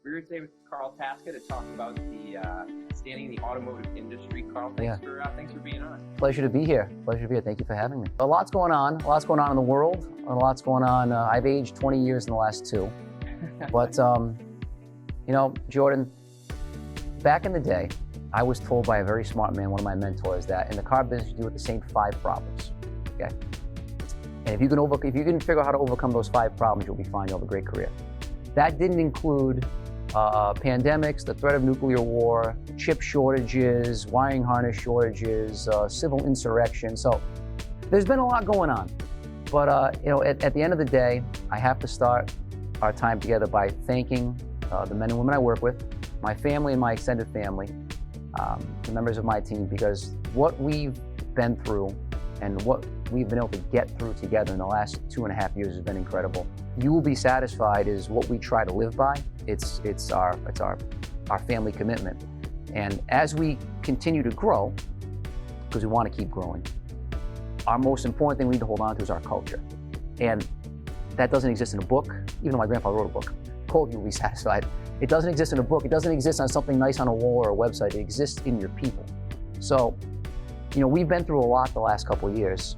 We're here today with Carl Tasca to talk about the standing in the automotive industry. Carl, thanks for being on. Pleasure to be here. Pleasure to be here. Thank you for having me. A lot's going on. A lot's going on in the world. A lot's going on. I've aged 20 years in the last 2. But, you know, Jordan, back in the day, I was told by a very smart man, one of my mentors, that in the car business, you deal with the same 5 problems, okay? And if you can figure out how to overcome those 5 problems, you'll be fine. You'll have a great career. That didn't include pandemics, the threat of nuclear war, chip shortages, wiring harness shortages, civil insurrection. So there's been a lot going on. But you know, at the end of the day, I have to start our time together by thanking the men and women I work with, my family and my extended family, the members of my team, because what we've been through and what we've been able to get through together in the last 2.5 years has been incredible. You will be satisfied is what we try to live by. It's our family commitment. And as we continue to grow, because we want to keep growing, our most important thing we need to hold on to is our culture. And that doesn't exist in a book, even though my grandfather wrote a book called You Will Be Satisfied. It doesn't exist in a book. It doesn't exist on something nice on a wall or a website. It exists in your people. So, you know, we've been through a lot the last couple of years.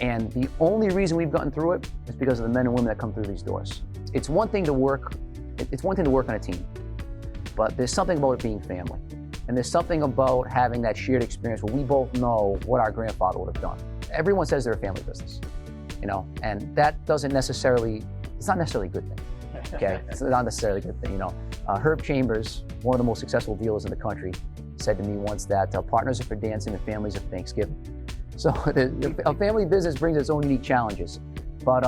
And the only reason we've gotten through it is because of the men and women that come through these doors. It's one thing to work on a team, but there's something about it being family. And there's something about having that shared experience where we both know what our grandfather would have done. Everyone says they're a family business, you know, and that doesn't necessarily, it's not necessarily a good thing, okay? It's not necessarily a good thing, you know. Herb Chambers, one of the most successful dealers in the country, said to me once that partners are for dancing and families are for Thanksgiving. So a family business brings its own unique challenges. But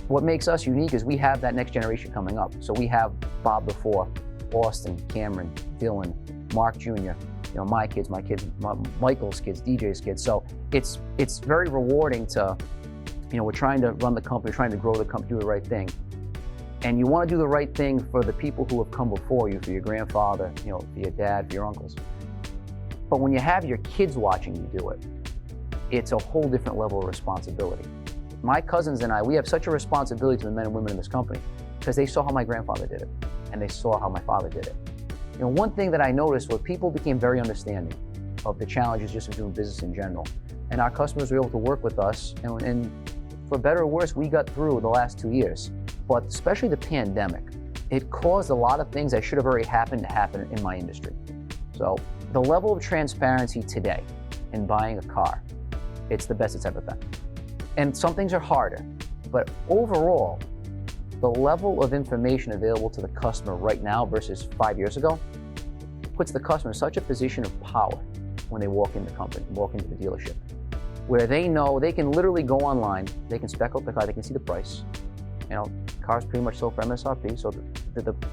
what makes us unique is we have that next generation coming up. So we have Bob before, Austin, Cameron, Dylan, Mark Jr., you know, my kids, Michael's kids, DJ's kids. So it's very rewarding to, you know, we're trying to run the company, trying to grow the company, do the right thing. And you want to do the right thing for the people who have come before you, for your grandfather, you know, for your dad, for your uncles. But when you have your kids watching you do it, it's a whole different level of responsibility. My cousins and I, we have such a responsibility to the men and women in this company because they saw how my grandfather did it and they saw how my father did it. You know, one thing that I noticed was people became very understanding of the challenges just of doing business in general. And our customers were able to work with us, and for better or worse, we got through the last 2 years. But especially the pandemic, it caused a lot of things that should have already happened to happen in my industry. So the level of transparency today in buying a car, it's the best it's ever been. And some things are harder, but overall, the level of information available to the customer right now versus 5 years ago puts the customer in such a position of power when they walk in the company, walk into the dealership, where they know they can literally go online, they can spec out the car, they can see the price. You know, cars pretty much sold for MSRP, so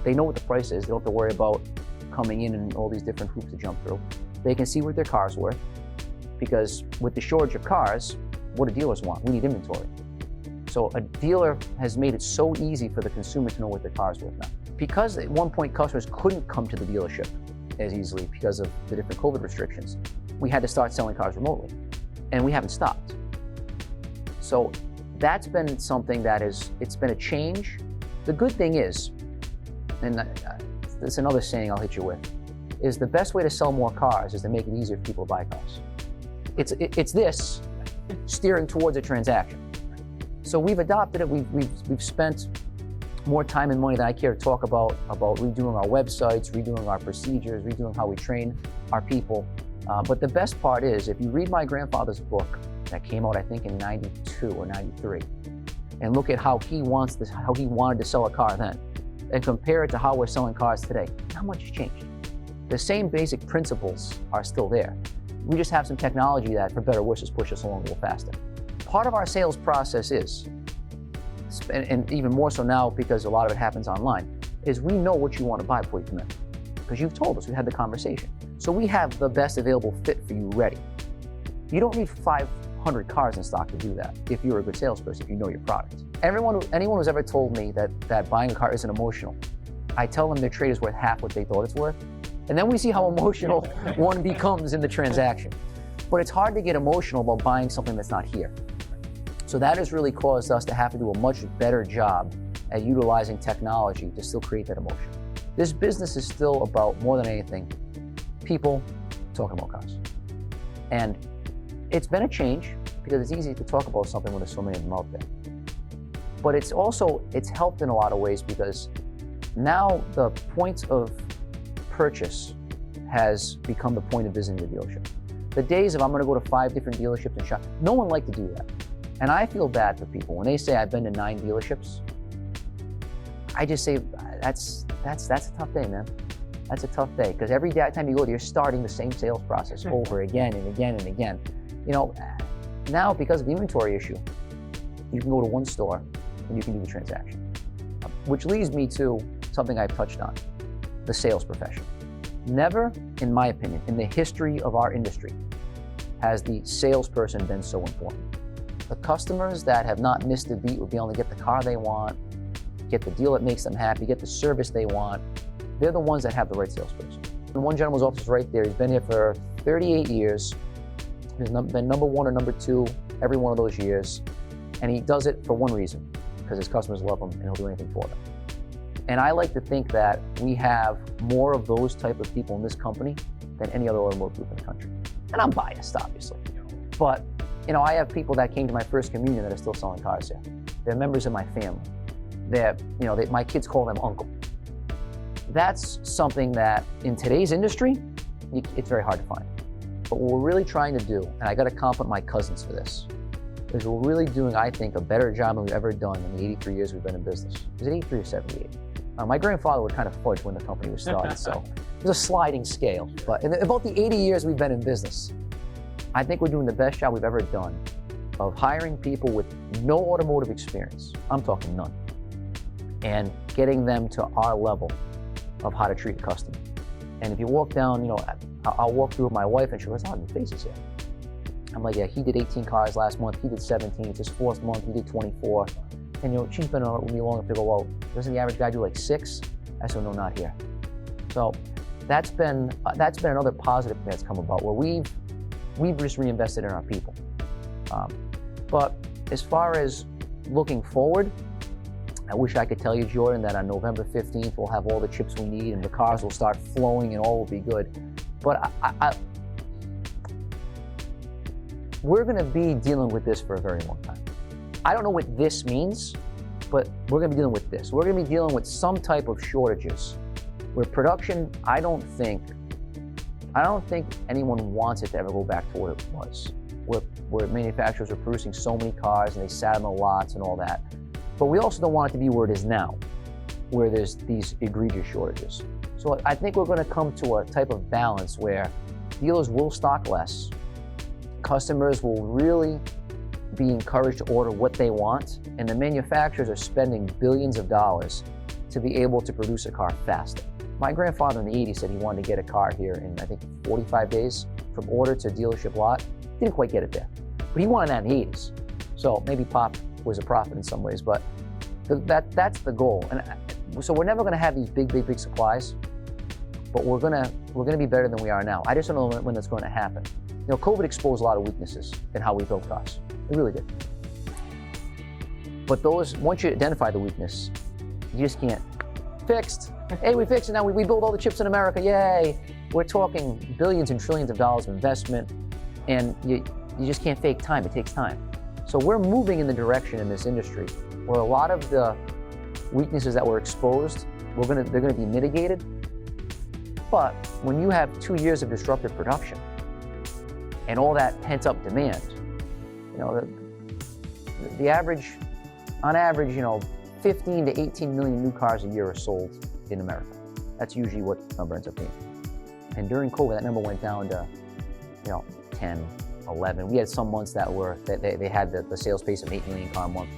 they know what the price is. They don't have to worry about coming in and all these different hoops to jump through. They can see what their car's worth, because with the shortage of cars, what do dealers want? We need inventory. So a dealer has made it so easy for the consumer to know what their car's worth now. Because at one point customers couldn't come to the dealership as easily because of the different COVID restrictions, we had to start selling cars remotely, and we haven't stopped. So that's been something that it's been a change. The good thing is, and it's another saying I'll hit you with, is the best way to sell more cars is to make it easier for people to buy cars. It's this steering towards a transaction. So we've adopted it. We've spent more time and money than I care to talk about redoing our websites, redoing our procedures, redoing how we train our people. But the best part is, if you read my grandfather's book that came out, I think in '92 or '93, and look at how he wanted to sell a car then, and compare it to how we're selling cars today, not much has changed. The same basic principles are still there. We just have some technology that, for better or worse, has pushed us along a little faster. Part of our sales process is, and even more so now because a lot of it happens online, is we know what you want to buy before you come in. Because you've told us, we've had the conversation. So we have the best available fit for you ready. You don't need 500 cars in stock to do that if you're a good salesperson, if you know your product. Anyone who's ever told me that buying a car isn't emotional, I tell them their trade is worth half what they thought it's worth. And then we see how emotional one becomes in the transaction. But it's hard to get emotional about buying something that's not here. So that has really caused us to have to do a much better job at utilizing technology to still create that emotion. This business is still about, more than anything, people talking about cars. And it's been a change because it's easy to talk about something when there's so many of them out there. But it's helped in a lot of ways because now the point of purchase has become the point of visiting the dealership. The days of I'm going to go to 5 different dealerships and shop, no one liked to do that. And I feel bad for people when they say I've been to 9 dealerships. I just say that's a tough day, man. That's a tough day because every time you go there, you're starting the same sales process over again and again and again. You know, now because of the inventory issue, you can go to one store and you can do the transaction. Which leads me to something I've touched on, the sales profession. Never, in my opinion, in the history of our industry, has the salesperson been so important. The customers that have not missed a beat will be able to get the car they want, get the deal that makes them happy, get the service they want. They're the ones that have the right salesperson. And one gentleman's office is right there. He's been here for 38 years. He's been number 1 or number 2 every one of those years. And he does it for one reason, because his customers love him and he'll do anything for them. And I like to think that we have more of those type of people in this company than any other automotive group in the country. And I'm biased, obviously. But, you know, I have people that came to my first communion that are still selling cars here. They're members of my family. My kids call them uncle. That's something that in today's industry, it's very hard to find. But what we're really trying to do, and I got to compliment my cousins for this, is we're really doing, I think, a better job than we've ever done in the 83 years we've been in business. Is it 83 or 78? My grandfather would kind of fudge when the company was started, so it was a sliding scale. But in about the 80 years we've been in business, I think we're doing the best job we've ever done of hiring people with no automotive experience. I'm talking none. And getting them to our level of how to treat a customer. And if you walk down, you know, I'll walk through with my wife and she goes, "Oh, new faces here." I'm like, "Yeah, he did 18 cars last month, he did 17, it's his 4th month, he did 24. And you know, she's been on it with me long enough to go, "Well, doesn't the average guy do like 6? I said, "No, not here." So that's been another positive thing that's come about, where we've just reinvested in our people. But as far as looking forward, I wish I could tell you, Jordan, that on November 15th, we'll have all the chips we need and the cars will start flowing and all will be good. But we're going to be dealing with this for a very long time. I don't know what this means, but we're going to be dealing with this. We're going to be dealing with some type of shortages where production, I don't think anyone wants it to ever go back to what it was, where manufacturers are producing so many cars and they sat on the lots and all that. But we also don't want it to be where it is now, where there's these egregious shortages. So I think we're going to come to a type of balance where dealers will stock less, customers will really be encouraged to order what they want, and the manufacturers are spending billions of dollars to be able to produce a car faster. My grandfather in the 80s said he wanted to get a car here in, I think, 45 days from order to dealership lot. Didn't quite get it there, but he wanted that in the 80s. So maybe Pop was a prophet in some ways, but that's the goal. And so we're never going to have these big supplies, but we're going to be better than we are now. I just don't know when that's going to happen. You know, COVID exposed a lot of weaknesses in how we build cars. It really did. But once you identify the weakness, you just can't. Fixed. Hey, we fixed it now. We build all the chips in America. Yay. We're talking billions and trillions of dollars of investment, and you just can't fake time. It takes time. So we're moving in the direction in this industry where a lot of the weaknesses that were exposed, they're going to be mitigated. But when you have 2 years of disrupted production and all that pent-up demand, you know, on average, you know, 15 to 18 million new cars a year are sold in America. That's usually what the number ends up being. And during COVID, that number went down to, you know, 10, 11. We had some months that they had the sales pace of 8 million car a month.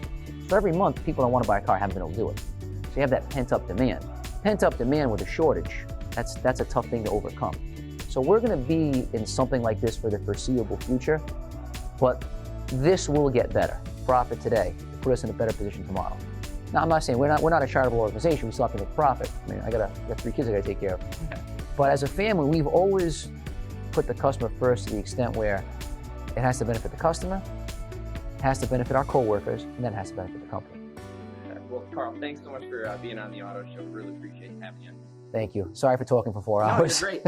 So every month, people don't want to buy a car, haven't been able to do it. So you have that pent-up demand. Pent-up demand with a shortage, that's a tough thing to overcome. So we're going to be in something like this for the foreseeable future, but this will get better. Profit today to put us in a better position tomorrow. Now, I'm not saying we're not a charitable organization. We still have to make profit. I mean, I got 3 kids I got to take care of. But as a family, we've always put the customer first to the extent where it has to benefit the customer, it has to benefit our coworkers, and then it has to benefit the company. Well, Carl, thanks so much for being on the auto show. Really appreciate having you. Thank you. Sorry for talking for 4 No, hours. you're great.